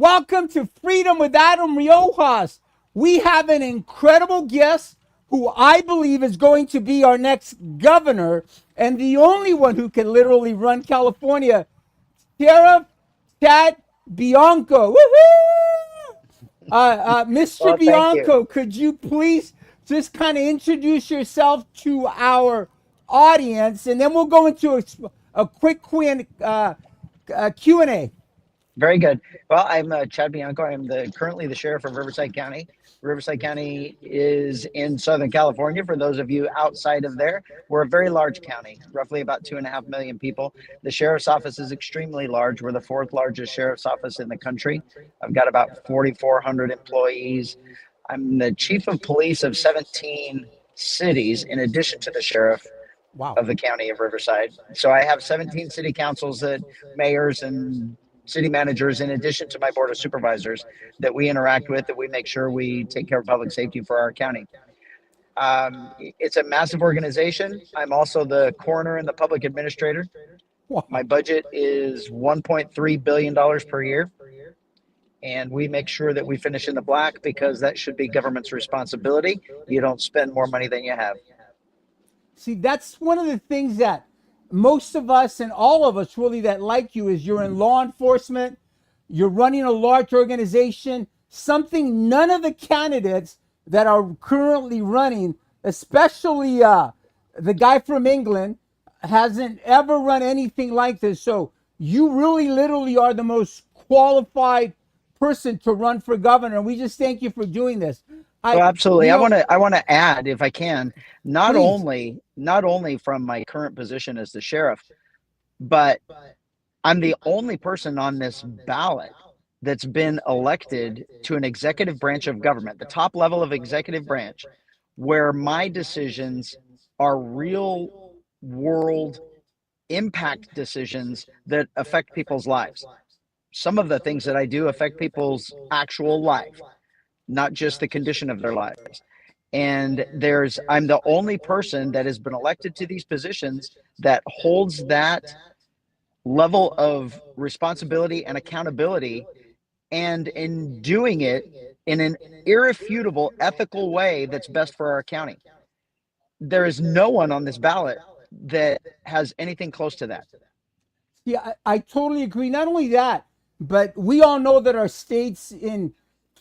Welcome to Freedom with Adam Riojas. We have an incredible guest who I believe is going to be our next governor and the only one who can literally run California, Sheriff Chad Bianco. Woohoo! Mr. Well, thank you. Bianco, could you please just kind of introduce yourself to our audience, and then we'll go into a quick Q&A. Very good. Well, I'm Chad Bianco. I'm currently the sheriff of Riverside County. Riverside County is in Southern California. For those of you outside of there, we're a very large county, roughly about 2.5 million people. The sheriff's office is extremely large. We're the fourth largest sheriff's office in the country. I've got about 4,400 employees. I'm the chief of police of 17 cities, in addition to the sheriff Wow. of the county of Riverside. So I have 17 city councils, that mayors and city managers, in addition to my board of supervisors, that we interact with, that we make sure we take care of public safety for our county. It's a massive organization. I'm also the coroner and the public administrator. My Wow. budget is $1.3 billion per year. And we make sure that we finish in the black, because that should be government's responsibility. You don't spend more money than you have. See, that's one of the things that most of us and all of us really that like you is you're in law enforcement, you're running a large organization, something none of the candidates that are currently running, especially the guy from England, hasn't ever run anything like this. So you really literally are the most qualified person to run for governor. And we just thank you for doing this. Well, I, absolutely. you know, I want to add, if I can, please. not only from my current position as the sheriff, but I'm the only person on this ballot that's been elected to an executive branch of government, the top level of executive branch, where my decisions are real world impact decisions that affect people's lives. Some of the things that I do affect people's actual life, not just the condition of their lives. And I'm the only person that has been elected to these positions that holds that level of responsibility and accountability, and in doing it in an irrefutable ethical way that's best for our county. There is no one on this ballot that has anything close to that. Yeah, I totally agree. Not only that, but we all know that our state's in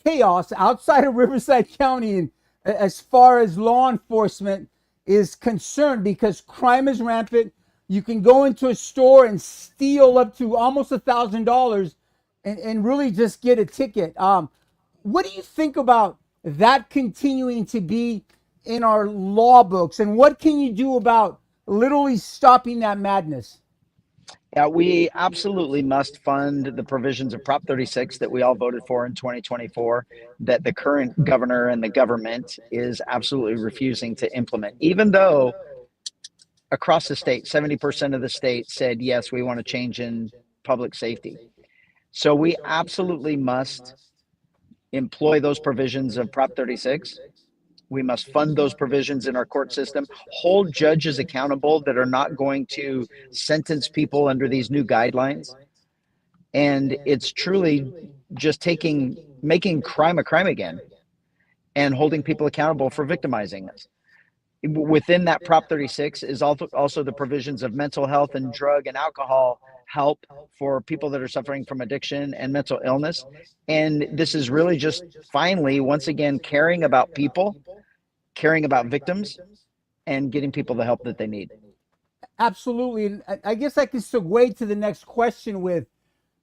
chaos outside of Riverside County, and as far as law enforcement is concerned, because crime is rampant. You can go into a store and steal up to almost $1,000 and really just get a ticket. What do you think about that continuing to be in our law books, and what can you do about literally stopping that madness? Yeah, we absolutely must fund the provisions of Prop 36 that we all voted for in 2024, that the current governor and the government is absolutely refusing to implement, even though across the state, 70% of the state said, yes, we want to change in public safety. So we absolutely must employ those provisions of Prop 36. We must fund those provisions in our court system, hold judges accountable that are not going to sentence people under these new guidelines. And it's truly just making crime a crime again, and holding people accountable for victimizing us. Within that Prop 36 is also the provisions of mental health and drug and alcohol help for people that are suffering from addiction and mental illness. And this is really just finally, once again, caring about people, caring about victims, and getting people the help that they need. Absolutely. And I guess I can segue to the next question with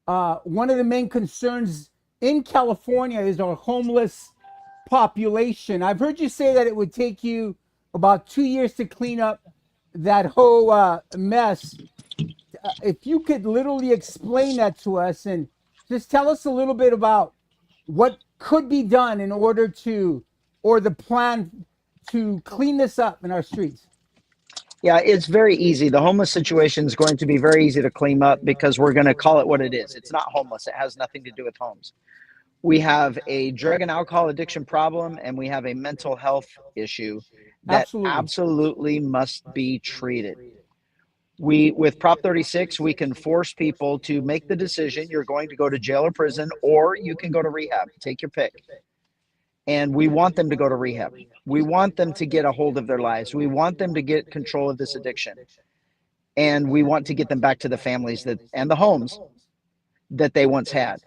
one of the main concerns in California is our homeless population. I've heard you say that it would take you about 2 years to clean up that whole mess. If you could literally explain that to us and just tell us a little bit about what could be done in order to, or the plan to clean this up in our streets. Yeah, it's very easy. The homeless situation is going to be very easy to clean up, because we're going to call it what it is. It's not homeless. It has nothing to do with homes. We have a drug and alcohol addiction problem, and we have a mental health issue that Absolutely. absolutely must be treated. With Prop 36, we can force people to make the decision: you're going to go to jail or prison, or you can go to rehab. Take your pick. And we want them to go to rehab. We want them to get a hold of their lives. We want them to get control of this addiction. And we want to get them back to the families that and the homes that they once had.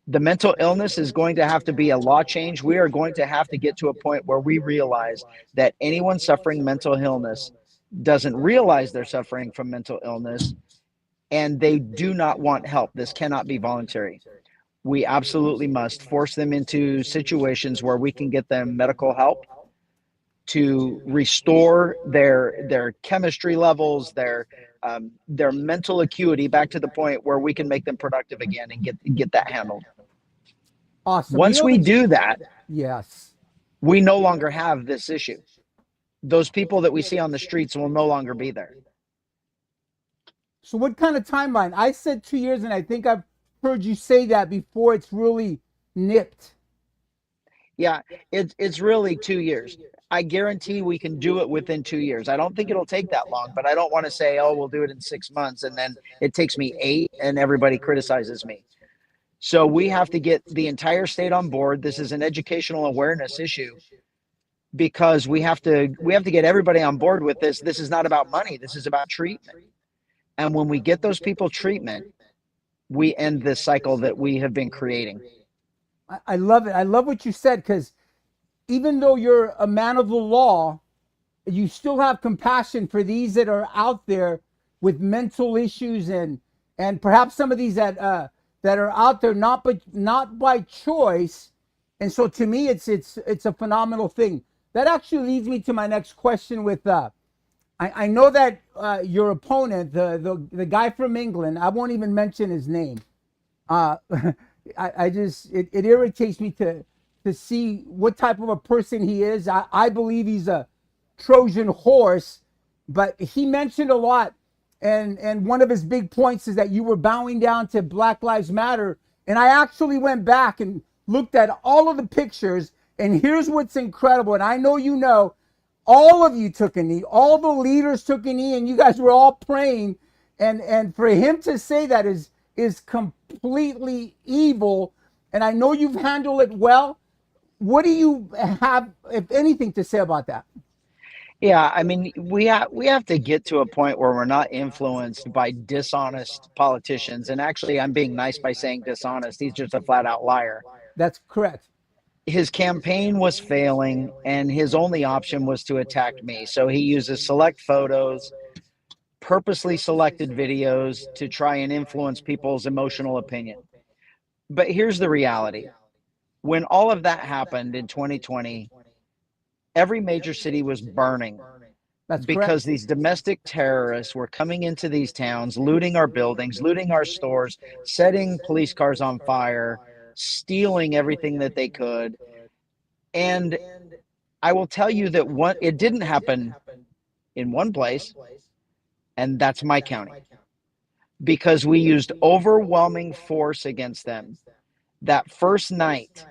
The mental illness is going to have to be a law change. We are going to have to get to a point where we realize that anyone suffering mental illness doesn't realize they're suffering from mental illness, and they do not want help. This cannot be voluntary. We absolutely must force them into situations where we can get them medical help to restore their chemistry levels, their mental acuity back to the point where we can make them productive again and get that handled. Awesome. Once we do that, yes, we no longer have this issue. Those people that we see on the streets will no longer be there. So what kind of timeline? I said 2 years, and I think I've heard you say that before it's really nipped. Yeah, it's really 2 years. I guarantee we can do it within 2 years. I don't think it'll take that long, but I don't want to say, oh, we'll do it in 6 months, and then it takes me 8 and everybody criticizes me. So we have to get the entire state on board. This is an educational awareness issue, because we have to get everybody on board with this. This is not about money. This is about treatment. And when we get those people treatment, we end this cycle that we have been creating. I love it. I love what you said, because even though you're a man of the law, you still have compassion for these that are out there with mental issues, and perhaps some of these that are out there not by choice. And so to me, it's a phenomenal thing. That actually leads me to my next question. With I know that your opponent, the guy from England, I won't even mention his name. I just it irritates me to see what type of a person he is. I believe he's a Trojan horse, but he mentioned a lot, and one of his big points is that you were bowing down to Black Lives Matter. And I actually went back and looked at all of the pictures, and here's what's incredible. And I know you know, all of you took a knee, all the leaders took a knee, and you guys were all praying. And for him to say that is completely evil. And I know you've handled it well. What do you have, if anything, to say about that? Yeah, I mean, we have to get to a point where we're not influenced by dishonest politicians. And actually, I'm being nice by saying dishonest. He's just a flat out liar. That's correct. His campaign was failing, and his only option was to attack me. So he uses select photos, purposely selected videos to try and influence people's emotional opinion. But here's the reality. When all of that happened in 2020, every major city was burning. That's because correct. these domestic terrorists were coming into these towns, looting our buildings, looting our stores, setting police cars on fire, stealing everything that they could. And I will tell you that it didn't happen in one place, and that's my county, because we used overwhelming force against them that first night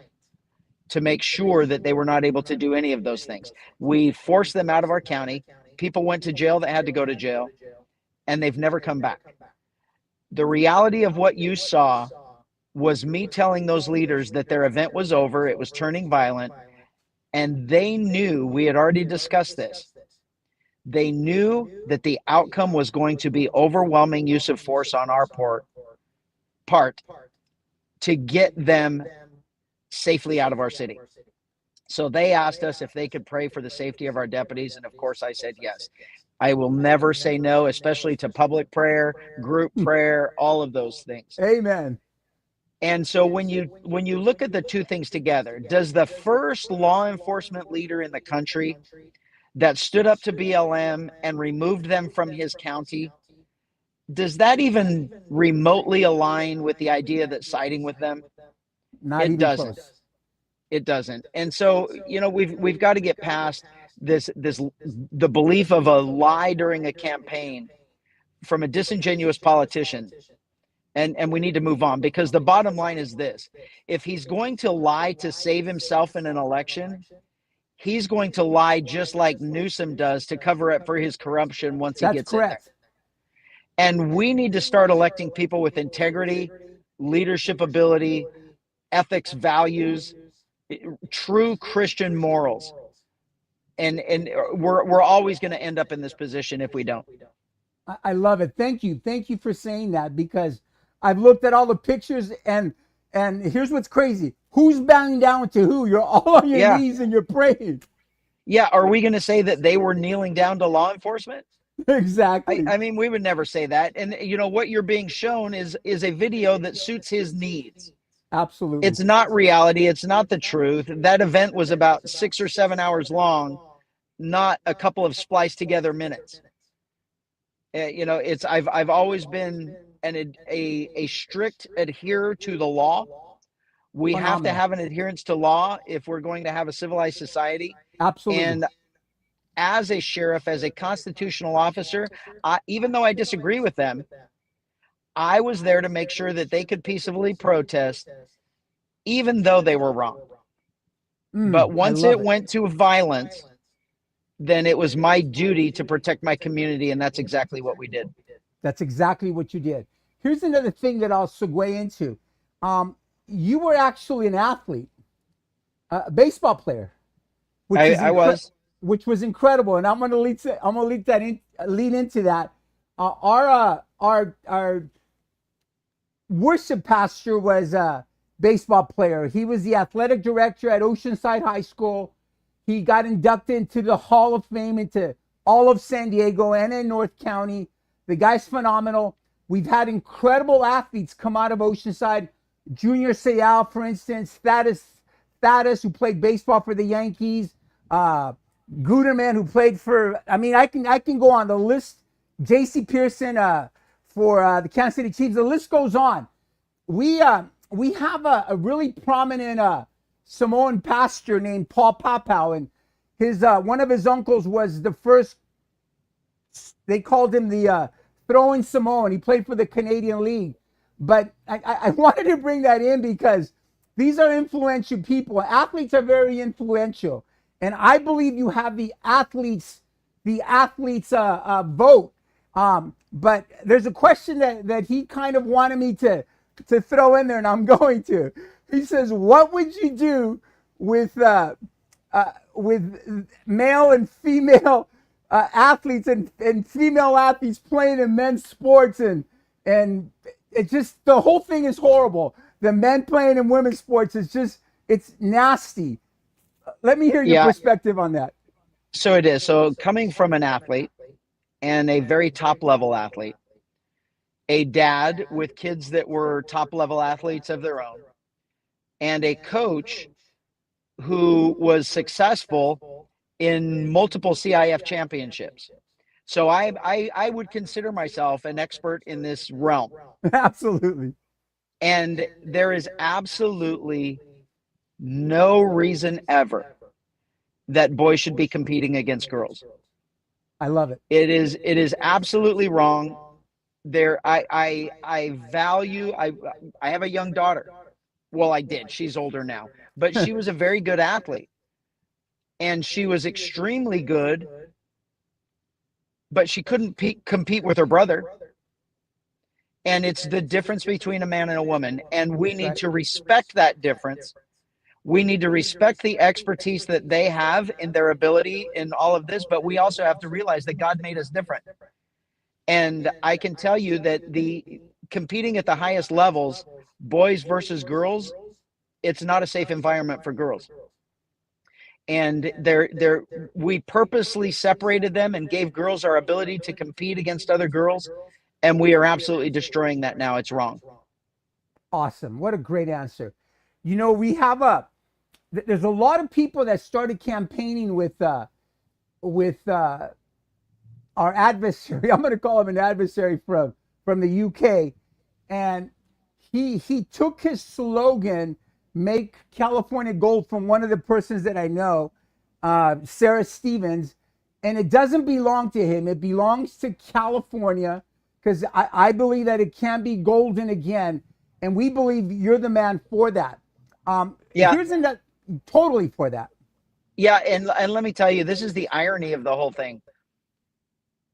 to make sure that they were not able to do any of those things. We forced them out of our county. People went to jail that had to go to jail, and they've never come back. The reality of what you saw was me telling those leaders that their event was over, it was turning violent, and they knew, we had already discussed this, they knew that the outcome was going to be overwhelming use of force on our part to get them safely out of our city. So they asked us if they could pray for the safety of our deputies, and of course I said yes. I will never say no, especially to public prayer, group prayer, all of those things. Amen. And so when you look at the two things together, does the first law enforcement leader in the country that stood up to BLM and removed them from his county, does that even remotely align with the idea that siding with them? Not It even doesn't. close. It doesn't. And so, we've got to get past the belief of a lie during a campaign from a disingenuous politician. And we need to move on, because the bottom line is this: if he's going to lie to save himself in an election, he's going to lie just like Newsom does to cover up for his corruption once he That's gets in there. correct. And we need to start electing people with integrity, leadership ability, ethics, values, true Christian morals. And we're always going to end up in this position if we don't. I love it. Thank you for saying that, because I've looked at all the pictures, and here's what's crazy: who's bowing down to who? You're all on your Yeah. knees and you're praying. Yeah. Are we going to say that they were kneeling down to law enforcement? Exactly. I mean, we would never say that. And what you're being shown is a video that suits his needs. Absolutely. It's not reality. It's not the truth. That event was about 6 or 7 hours long, not a couple of spliced together minutes. It's I've always been a strict adherer to the law. We have to Phenomenal. have an adherence to law if we're going to have a civilized society. Absolutely. And as a sheriff, as a constitutional officer, even though I disagree with them, I was there to make sure that they could peaceably protest, even though they were wrong. But I once love it it. went to violence, then it was my duty to protect my community, and that's exactly what we did. That's exactly what you did. Here's another thing that I'll segue into. You were actually an athlete, a baseball player, which is I was. which was incredible. And I'm going to lead into that. Our worship pastor was a baseball player. He was the athletic director at Oceanside High School. He got inducted into the Hall of Fame, into all of San Diego and in North County. The guy's phenomenal. We've had incredible athletes come out of Oceanside. Junior Seau, for instance, Thaddeus, who played baseball for the Yankees. Guterman, who played for, I mean, I can go on the list. J.C. Pearson for the Kansas City Chiefs. The list goes on. We have a really prominent Samoan pastor named Paul Papau, and his one of his uncles was the first. They called him the throwing Samoan. He played for the Canadian League, but I wanted to bring that in because these are influential people. Athletes are very influential, and I believe you have the athletes vote. But there's a question that he kind of wanted me to throw in there, and I'm going to. He says, "What would you do with male and female athletes and female athletes playing in men's sports, and it just, the whole thing is horrible. The men playing in women's sports is just, it's nasty." Let me hear your Yeah, perspective on that. so it is. So coming from an athlete and a very top level athlete, a dad with kids that were top level athletes of their own, and a coach who was successful in multiple CIF championships. So I would consider myself an expert in this realm. Absolutely. And there is absolutely no reason ever that boys should be competing against girls. I love it. It is absolutely wrong. I value, I have a young daughter. Well, I did. She's older now, but she was a very good athlete, and she was extremely good, but she couldn't compete with her brother. And it's the difference between a man and a woman, and we That's need right. to respect that difference. We need to respect the expertise that they have in their ability in all of this, but we also have to realize that God made us different. And I can tell you that the competing at the highest levels, boys versus girls, it's not a safe environment for girls. And we purposely separated them and gave girls our ability to compete against other girls, and we are absolutely destroying that now. It's wrong. Awesome. What a great answer. We have there's a lot of people that started campaigning with our adversary. I'm going to call him an adversary from the UK, and he took his slogan, "Make California Gold," from one of the persons that I know, Sarah Stevens, and it doesn't belong to him. It belongs to California, because I believe that it can be golden again, and we believe you're the man for that. Yeah. Here's another, totally for that. Yeah, and let me tell you, this is the irony of the whole thing.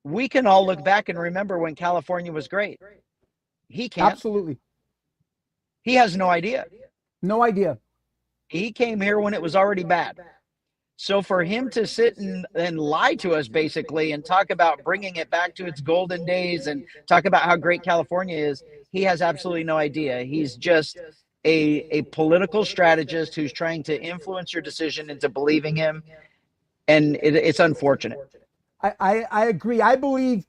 We can all look back and remember when California was great. He can't. Absolutely. He has no idea. No idea. He came here when it was already bad. So for him to sit and lie to us basically and talk about bringing it back to its golden days and talk about how great California is, he has absolutely no idea. He's just a political strategist who's trying to influence your decision into believing him. And it's unfortunate. I agree. I believe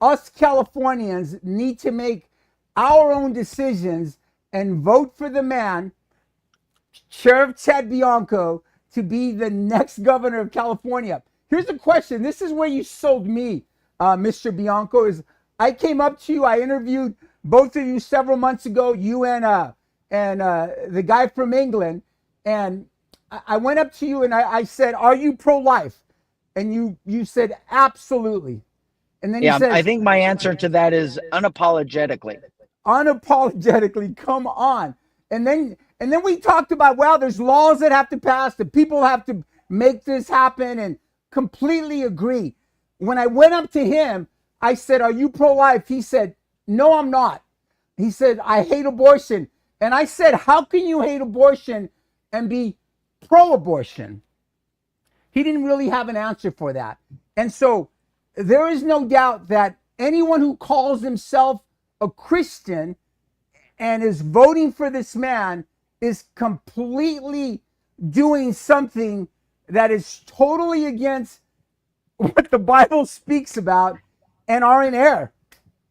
us Californians need to make our own decisions and vote for the man, Sheriff Chad Bianco, to be the next governor of California. Here's the question. This is where you sold me, Mr. Bianco. Is I came up to you. I interviewed both of you several months ago. You and the guy from England, and I went up to you and I said, "Are you pro-life?" And you said, "Absolutely." And then Yeah, you said, I think my answer to that is unapologetically. "Unapologetically, come on." And then we talked about, well, there's laws that have to pass, the people have to make this happen, and completely agree. When I went up to him, I said, "Are you pro-life?" He said, "No, I'm not." He said, "I hate abortion." And I said, "How can you hate abortion and be pro-abortion?" He didn't really have an answer for that. And so there is no doubt that anyone who calls himself a Christian and is voting for this man is completely doing something that is totally against what the Bible speaks about and are in error.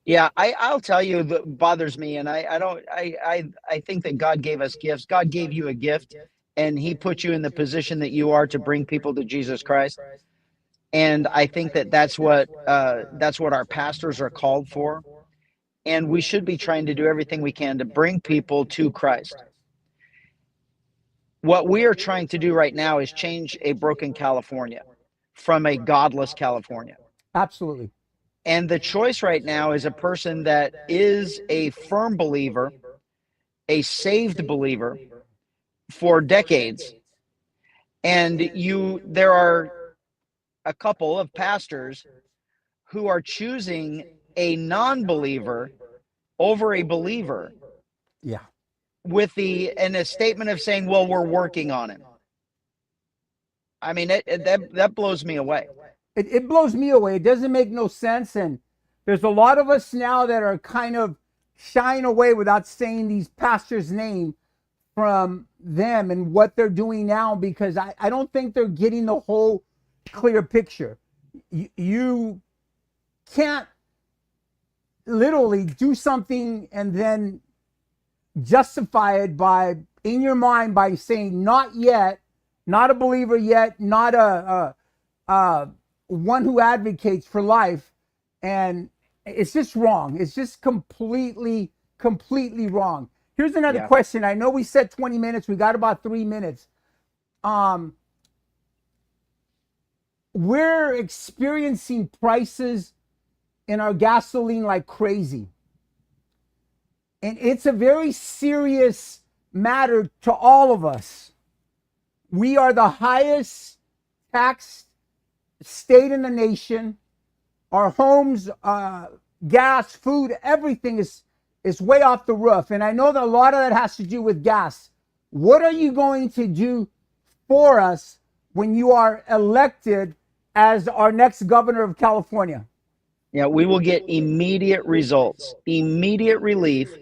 Yeah, I'll tell you that bothers me, and I think that God gave us gifts. God gave you a gift, and He put you in the position that you are to bring people to Jesus Christ. And I think that that's what our pastors are called for, and we should be trying to do everything we can to bring people to Christ. What we are trying to do right now is change a broken California from a godless California. Absolutely. And the choice right now is a person that is a firm believer, a saved believer for decades. And there are a couple of pastors who are choosing a non-believer over a believer Yeah. with a statement of saying, well, we're working on it. I mean, that blows me away. It blows me away. It doesn't make no sense. And there's a lot of us now that are kind of shying away without saying these pastors' name from them and what they're doing now, because I don't think they're getting the whole clear picture. You can't literally do something and then justify it by in your mind by saying not yet, not a believer yet, not a one who advocates for life. And it's just wrong. It's just completely wrong. Here's another question. I know we said 20 minutes. We got about 3 minutes. We're experiencing prices in our gasoline like crazy. And it's a very serious matter to all of us. We are the highest taxed state in the nation. Our homes, gas, food, everything is way off the roof. And I know that a lot of that has to do with gas. What are you going to do for us when you are elected as our next governor of California? Yeah, we will get immediate results, immediate relief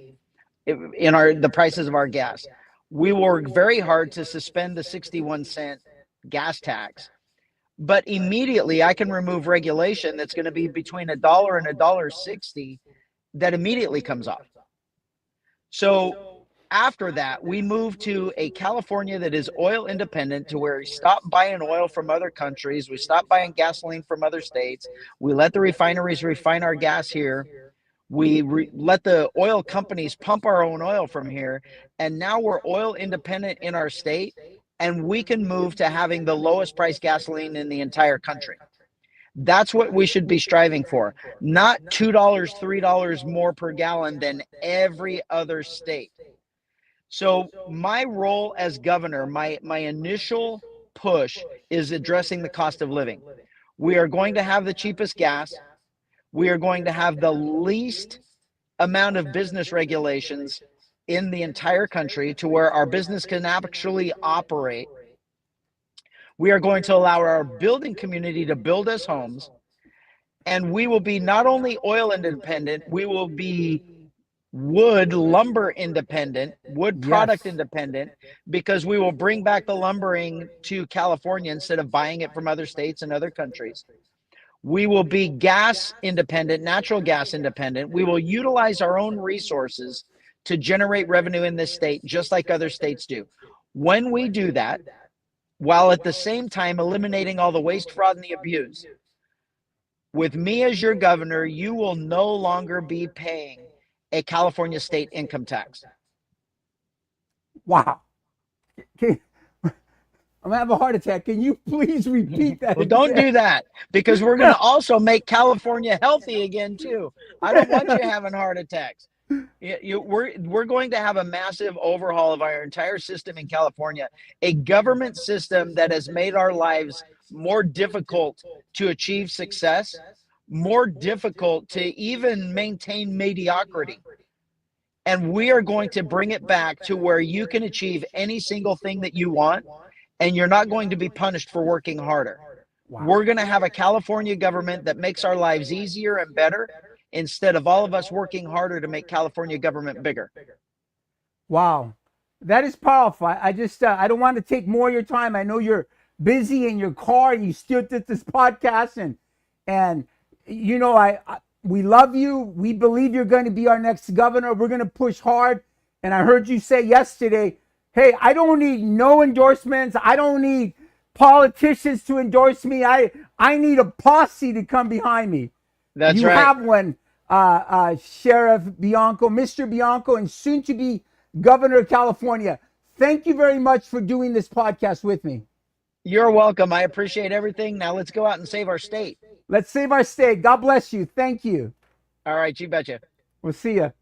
in the prices of our gas. We work very hard to suspend the 61-cent gas tax, but immediately I can remove regulation that's going to be between $1 and $1.60 that immediately comes off. So after that, we move to a California that is oil independent, to where we stop buying oil from other countries. We stop buying gasoline from other states. We let the refineries refine our gas here. We let the oil companies pump our own oil from here. And now we're oil independent in our state, and we can move to having the lowest price gasoline in the entire country. That's what we should be striving for, not $2, $3 more per gallon than every other state. So my role as governor, my initial push is addressing the cost of living. We are going to have the cheapest gas. We are going to have the least amount of business regulations in the entire country to where our business can actually operate. We are going to allow our building community to build us homes. And we will be not only oil independent, we will be wood lumber independent, wood product Yes. independent, because we will bring back the lumbering to California instead of buying it from other states and other countries. We will be gas independent, natural gas independent. We will utilize our own resources to generate revenue in this state, just like other states do. When we do that, while at the same time eliminating all the waste, fraud, and the abuse, with me as your governor, you will no longer be paying a California state income tax. Wow. I'm gonna have a heart attack. Can you please repeat that Well, again? don't do that, because we're going to also make California healthy again too. I don't want you having heart attacks. We're going to have a massive overhaul of our entire system in California, a government system that has made our lives more difficult to achieve success, more difficult to even maintain mediocrity. And we are going to bring it back to where you can achieve any single thing that you want, and you're not going to be punished for working harder. Wow. We're going to have a California government that makes our lives easier and better, instead of all of us working harder to make California government bigger. Wow. That is powerful. I just, I don't want to take more of your time. I know you're busy in your car and you still did this podcast, and you know, we love you. We believe you're going to be our next governor. We're going to push hard. And I heard you say yesterday, hey, I don't need no endorsements. I don't need politicians to endorse me. I need a posse to come behind me. That's you right. have one, Sheriff Bianco, Mr. Bianco, and soon to be Governor of California. Thank you very much for doing this podcast with me. You're welcome. I appreciate everything. Now let's go out and save our state. Let's save our state. God bless you. Thank you. All right, you betcha. We'll see you.